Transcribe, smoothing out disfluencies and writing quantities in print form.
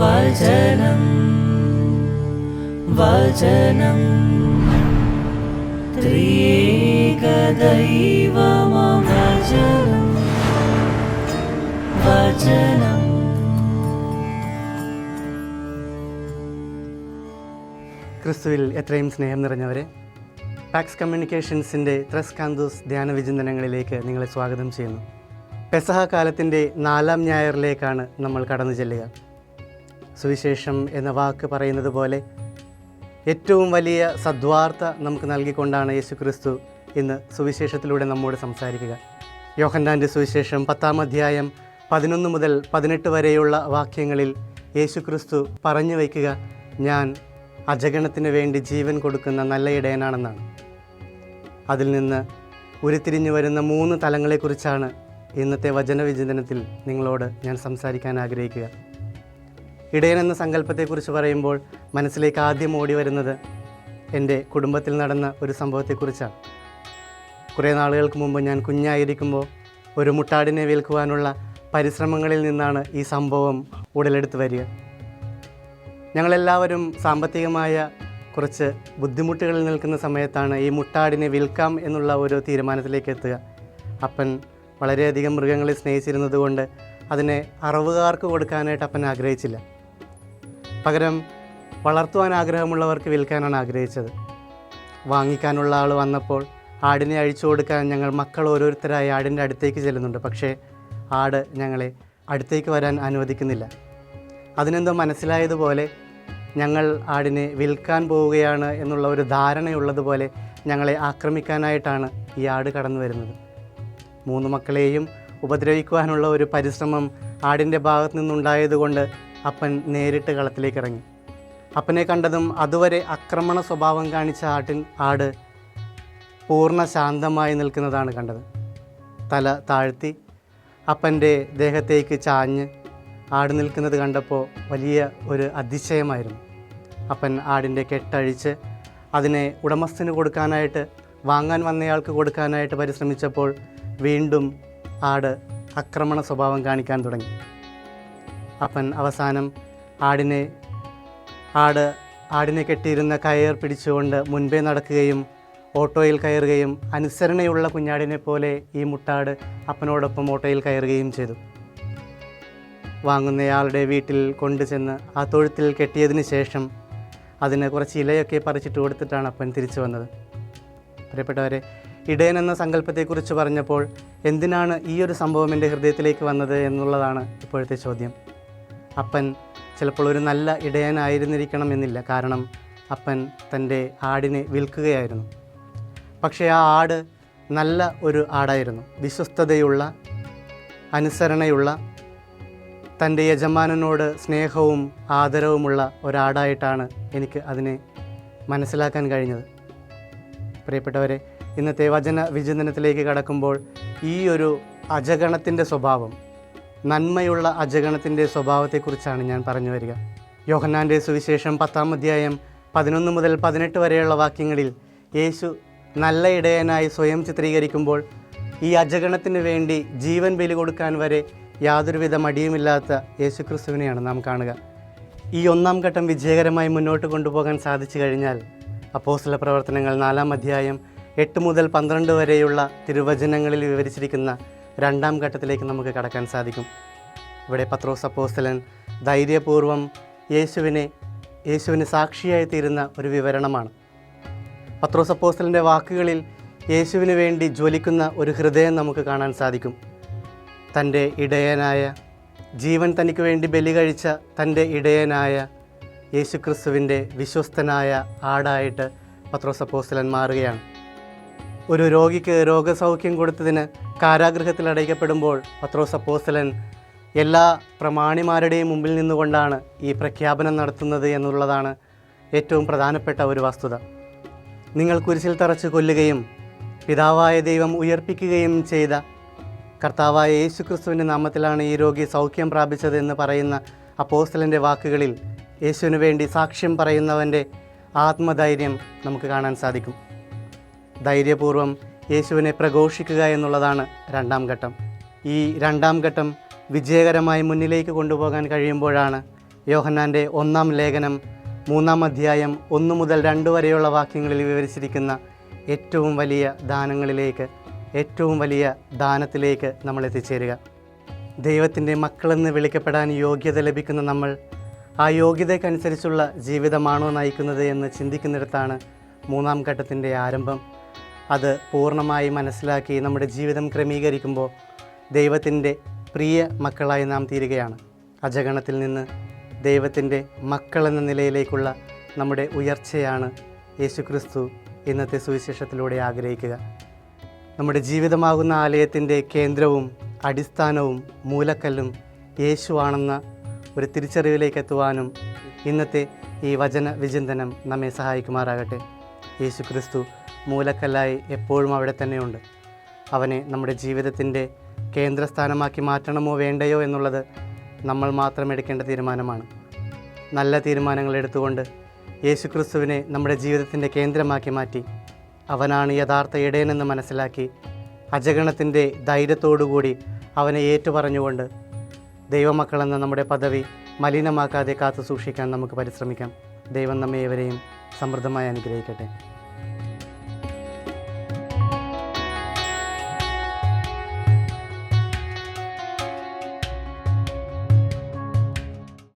വചനം വചനം ത്രിയേക ദൈവമാം വചനം വചനം. ക്രിസ്തുവിൽ എത്രയും സ്നേഹം നിറഞ്ഞവരെ, പാക്സ് കമ്മ്യൂണിക്കേഷൻസിൻ്റെ ത്രസ് കാന്തോസ് ധ്യാന വിചിന്തനങ്ങളിലേക്ക് നിങ്ങളെ സ്വാഗതം ചെയ്യുന്നു. പെസഹ കാലത്തിൻ്റെ 4-ാം ഞായറിലേക്കാണ് നമ്മൾ കടന്നു ചെല്ലുക. സുവിശേഷം എന്ന വാക്ക് പറയുന്നത് പോലെ ഏറ്റവും വലിയ സദ്വാർത്ത നമുക്ക് നൽകിക്കൊണ്ടാണ് യേശു ക്രിസ്തു ഇന്ന് സുവിശേഷത്തിലൂടെ നമ്മോട് സംസാരിക്കുക. യോഹന്നാൻ്റെ സുവിശേഷം 10-ാം അധ്യായം 11 മുതൽ 18 വരെയുള്ള വാക്യങ്ങളിൽ യേശു ക്രിസ്തു പറഞ്ഞു വയ്ക്കുക, ഞാൻ അജഗണത്തിന് വേണ്ടി ജീവൻ കൊടുക്കുന്ന നല്ല ഇടയനാണെന്നാണ്. അതിൽ നിന്ന് ഉരുത്തിരിഞ്ഞു വരുന്ന 3 തലങ്ങളെക്കുറിച്ചാണ് ഇന്നത്തെ വചനവിചിന്തനത്തിൽ നിങ്ങളോട് ഞാൻ സംസാരിക്കാൻ ആഗ്രഹിക്കുക. ഇടയൻ എന്ന സങ്കല്പത്തെക്കുറിച്ച് പറയുമ്പോൾ മനസ്സിലേക്ക് ആദ്യം ഓടി വരുന്നത് എൻ്റെ കുടുംബത്തിൽ നടന്ന ഒരു സംഭവത്തെക്കുറിച്ചാണ്. കുറേ നാളുകൾക്ക് മുമ്പ് ഞാൻ കുഞ്ഞായിരിക്കുമ്പോൾ ഒരു മുട്ടാടിനെ വിൽക്കുവാനുള്ള പരിശ്രമങ്ങളിൽ നിന്നാണ് ഈ സംഭവം ഉടലെടുത്ത് വരിക. ഞങ്ങളെല്ലാവരും സാമ്പത്തികമായ കുറച്ച് ബുദ്ധിമുട്ടുകളിൽ നിൽക്കുന്ന സമയത്താണ് ഈ മുട്ടാടിനെ വിൽക്കാം എന്നുള്ള ഒരു തീരുമാനത്തിലേക്ക് എത്തുക. അപ്പൻ വളരെയധികം മൃഗങ്ങളെ സ്നേഹിച്ചിരുന്നത് കൊണ്ട് അതിനെ അറവുകാർക്ക് കൊടുക്കാനായിട്ട് അപ്പൻ ആഗ്രഹിച്ചില്ല. പകരം വളർത്തുവാൻ ആഗ്രഹമുള്ളവർക്ക് വിൽക്കാനാണ് ആഗ്രഹിച്ചത്. വാങ്ങിക്കാനുള്ള ആൾ വന്നപ്പോൾ ആടിനെ അഴിച്ചു കൊടുക്കാൻ ഞങ്ങൾ മക്കൾ ഓരോരുത്തരായി ആടിൻ്റെ അടുത്തേക്ക് ചെല്ലുന്നുണ്ട്. പക്ഷേ ആട് ഞങ്ങളെ അടുത്തേക്ക് വരാൻ അനുവദിക്കുന്നില്ല. അതിനെന്തോ മനസ്സിലായതുപോലെ ഞങ്ങൾ ആടിനെ വിൽക്കാൻ പോവുകയാണ് എന്നുള്ള ഒരു ധാരണയുള്ളതുപോലെ ഞങ്ങളെ ആക്രമിക്കാനായിട്ടാണ് ഈ ആട് കടന്നു വരുന്നത്. 3 മക്കളെയും ഉപദ്രവിക്കുവാനുള്ള ഒരു പരിശ്രമം ആടിൻ്റെ ഭാഗത്തു നിന്നുണ്ടായതുകൊണ്ട് അപ്പൻ നേരിട്ട് കളത്തിലേക്ക് ഇറങ്ങി. അപ്പനെ കണ്ടതും അതുവരെ ആക്രമണ സ്വഭാവം കാണിച്ച ആട് പൂർണ്ണ ശാന്തമായി നിൽക്കുന്നതാണ് കണ്ടത്. തല താഴ്ത്തി അപ്പൻ്റെ ദേഹത്തേക്ക് ചാഞ്ഞ് ആട് നിൽക്കുന്നത് കണ്ടപ്പോൾ വലിയ ഒരു അതിശയമായിരുന്നു. അപ്പൻ ആടിൻ്റെ കെട്ടഴിച്ച് അതിനെ ഉടമസ്ഥന് കൊടുക്കാനായിട്ട്, വാങ്ങാൻ വന്നയാൾക്ക് കൊടുക്കാനായിട്ട് പരിശ്രമിച്ചപ്പോൾ വീണ്ടും ആട് ആക്രമണ സ്വഭാവം കാണിക്കാൻ തുടങ്ങി. അപ്പൻ അവസാനം ആടിനെ കെട്ടിയിരുന്ന കയർ പിടിച്ചുകൊണ്ട് മുൻപേ നടക്കുകയും ഓട്ടോയിൽ കയറുകയും അനുസരണയുള്ള കുഞ്ഞാടിനെ പോലെ ഈ മുട്ടാട് അപ്പനോടൊപ്പം ഓട്ടോയിൽ കയറുകയും ചെയ്തു. വാങ്ങുന്നയാളുടെ വീട്ടിൽ കൊണ്ടുചെന്ന് ആ തൊഴുത്തിൽ കെട്ടിയതിന് ശേഷം അതിന് കുറച്ച് ഇലയൊക്കെ പറിച്ചിട്ട് കൊടുത്തിട്ടാണ് അപ്പൻ തിരിച്ചു വന്നത്. പ്രിയപ്പെട്ടവരെ, ഇടയൻ എന്ന സങ്കല്പത്തെക്കുറിച്ച് പറഞ്ഞപ്പോൾ എന്തിനാണ് ഈ ഒരു സംഭവം എൻ്റെ ഹൃദയത്തിലേക്ക് വന്നത് എന്നുള്ളതാണ് ഇപ്പോഴത്തെ ചോദ്യം. അപ്പൻ ചിലപ്പോൾ ഒരു നല്ല ഇടയനായിരുന്നിരിക്കണം എന്നില്ല. കാരണം അപ്പൻ തൻ്റെ ആടിനെ വിൽക്കുകയായിരുന്നു. പക്ഷേ ആ ആട് നല്ല ഒരു ആടായിരുന്നു. വിശ്വസ്തതയുള്ള, അനുസരണയുള്ള, തൻ്റെ യജമാനനോട് സ്നേഹവും ആദരവുമുള്ള ഒരാടായിട്ടാണ് എനിക്ക് അതിനെ മനസ്സിലാക്കാൻ കഴിഞ്ഞത്. പ്രിയപ്പെട്ടവരെ, ഇന്നത്തെ വിചിന്തനത്തിലേക്ക് കടക്കുമ്പോൾ ഈ ഒരു അജഗണത്തിൻ്റെ സ്വഭാവം, നന്മയുള്ള അജഗണത്തിൻ്റെ സ്വഭാവത്തെക്കുറിച്ചാണ് ഞാൻ പറഞ്ഞു വരിക. യോഹന്നാൻ്റെ സുവിശേഷം 10-ാം അധ്യായം 11 മുതൽ 18 വരെയുള്ള വാക്യങ്ങളിൽ യേശു നല്ല ഇടയനായി സ്വയം ചിത്രീകരിക്കുമ്പോൾ ഈ അജഗണത്തിന് വേണ്ടി ജീവൻ ബലി കൊടുക്കാൻ വരെ യാതൊരുവിധ മടിയുമില്ലാത്ത യേശു ക്രിസ്തുവിനെയാണ് നാം കാണുക. ഈ 1-ാം ഘട്ടം വിജയകരമായി മുന്നോട്ട് കൊണ്ടുപോകാൻ സാധിച്ചു കഴിഞ്ഞാൽ അപ്പോസ്തല പ്രവർത്തനങ്ങൾ 4-ാം അധ്യായം 8 മുതൽ 12 വരെയുള്ള തിരുവചനങ്ങളിൽ വിവരിച്ചിരിക്കുന്ന 2-ാം ഘട്ടത്തിലേക്ക് നമുക്ക് കടക്കാൻ സാധിക്കും. ഇവിടെ പത്രോസ് അപ്പോസ്തലൻ ധൈര്യപൂർവ്വം യേശുവിന് സാക്ഷിയായി തീരുന്ന ഒരു വിവരണമാണ്. പത്രോസ് അപ്പോസ്തലൻ്റെ വാക്കുകളിൽ യേശുവിന് വേണ്ടി ജ്വലിക്കുന്ന ഒരു ഹൃദയം നമുക്ക് കാണാൻ സാധിക്കും. തൻ്റെ ഇടയനായ, ജീവൻ തനിക്ക് വേണ്ടി ബലി കഴിച്ച തൻ്റെ ഇടയനായ യേശു ക്രിസ്തുവിൻ്റെ വിശ്വസ്തനായ ആടായിട്ട് പത്രോസ് അപ്പോസ്തലൻ മാറുകയാണ്. ഒരു രോഗിക്ക് രോഗസൗഖ്യം കൊടുത്തതിന് കാരാഗൃഹത്തിൽ അടയ്ക്കപ്പെടുമ്പോൾ പത്രോസ് അപ്പോസ്തലൻ എല്ലാ പ്രമാണിമാരുടെയും മുമ്പിൽ നിന്നുകൊണ്ടാണ് ഈ പ്രഖ്യാപനം നടത്തുന്നത് എന്നുള്ളതാണ് ഏറ്റവും പ്രധാനപ്പെട്ട ഒരു വസ്തുത. നിങ്ങൾ കുരിശിൽ തറച്ച് കൊല്ലുകയും പിതാവായ ദൈവം ഉയർപ്പിക്കുകയും ചെയ്ത കർത്താവായ യേശു ക്രിസ്തുവിൻ്റെ നാമത്തിലാണ് ഈ രോഗി സൗഖ്യം പ്രാപിച്ചത് എന്ന് പറയുന്ന അപ്പോസ്തലൻ്റെ വാക്കുകളിൽ യേശുവിന് വേണ്ടി സാക്ഷ്യം പറയുന്നവൻ്റെ ആത്മധൈര്യം നമുക്ക് കാണാൻ സാധിക്കും. ധൈര്യപൂർവ്വം യേശുവിനെ പ്രഘോഷിക്കുക എന്നുള്ളതാണ് 2-ാം ഘട്ടം. ഈ 2-ാം ഘട്ടം വിജയകരമായി മുന്നിലേക്ക് കൊണ്ടുപോകാൻ കഴിയുമ്പോഴാണ് യോഹന്നാൻ്റെ 1-ാം ലേഖനം 3-ാം അധ്യായം 1 മുതൽ 2 വരെയുള്ള വാക്യങ്ങളിൽ വിവരിച്ചിരിക്കുന്ന ഏറ്റവും വലിയ ദാനങ്ങളിലേക്ക്, ഏറ്റവും വലിയ ദാനത്തിലേക്ക് നമ്മൾ എത്തിച്ചേരുക. ദൈവത്തിൻ്റെ മക്കളെന്ന് വിളിക്കപ്പെടാൻ യോഗ്യത ലഭിക്കുന്ന നമ്മൾ ആ യോഗ്യതയ്ക്കനുസരിച്ചുള്ള ജീവിതമാണോ നയിക്കുന്നത് എന്ന് ചിന്തിക്കുന്നിടത്താണ് 3-ാം ഘട്ടത്തിൻ്റെ ആരംഭം. അത് പൂർണ്ണമായി മനസ്സിലാക്കി നമ്മുടെ ജീവിതം ക്രമീകരിക്കുമ്പോൾ ദൈവത്തിൻ്റെ പ്രിയ മക്കളായി നാം തീരുകയാണ്. അജഗണത്തിൽ നിന്ന് ദൈവത്തിൻ്റെ മക്കളെന്ന നിലയിലേക്കുള്ള നമ്മുടെ ഉയർച്ചയാണ് യേശുക്രിസ്തു ഇന്നത്തെ സുവിശേഷത്തിലൂടെ ആഗ്രഹിക്കുക. നമ്മുടെ ജീവിതമാകുന്ന ആലയത്തിൻ്റെ കേന്ദ്രവും അടിസ്ഥാനവും മൂലക്കല്ലും യേശുവാണെന്ന ഒരു തിരിച്ചറിവിലേക്ക് എത്തുവാനും ഇന്നത്തെ ഈ വചന വിചിന്തനം നമ്മെ സഹായിക്കുമാറാകട്ടെ. യേശുക്രിസ്തു മൂലക്കല്ലായി എപ്പോഴും അവിടെ തന്നെയുണ്ട്. അവനെ നമ്മുടെ ജീവിതത്തിൻ്റെ കേന്ദ്രസ്ഥാനമാക്കി മാറ്റണമോ വേണ്ടയോ എന്നുള്ളത് നമ്മൾ മാത്രം എടുക്കേണ്ട തീരുമാനമാണ്. നല്ല തീരുമാനങ്ങൾ എടുത്തുകൊണ്ട് യേശുക്രിസ്തുവിനെ നമ്മുടെ ജീവിതത്തിൻ്റെ കേന്ദ്രമാക്കി മാറ്റി അവനാണ് യഥാർത്ഥ ഇടയനെന്ന് മനസ്സിലാക്കി അജഗണത്തിൻ്റെ ധൈര്യത്തോടുകൂടി അവനെ ഏറ്റുപറഞ്ഞുകൊണ്ട് ദൈവമക്കളെന്ന നമ്മുടെ പദവി മലിനമാക്കാതെ കാത്തു സൂക്ഷിക്കാൻ നമുക്ക് പരിശ്രമിക്കാം. ദൈവം നമ്മെ ഏവരെയും സമൃദ്ധമായി അനുഗ്രഹിക്കട്ടെ.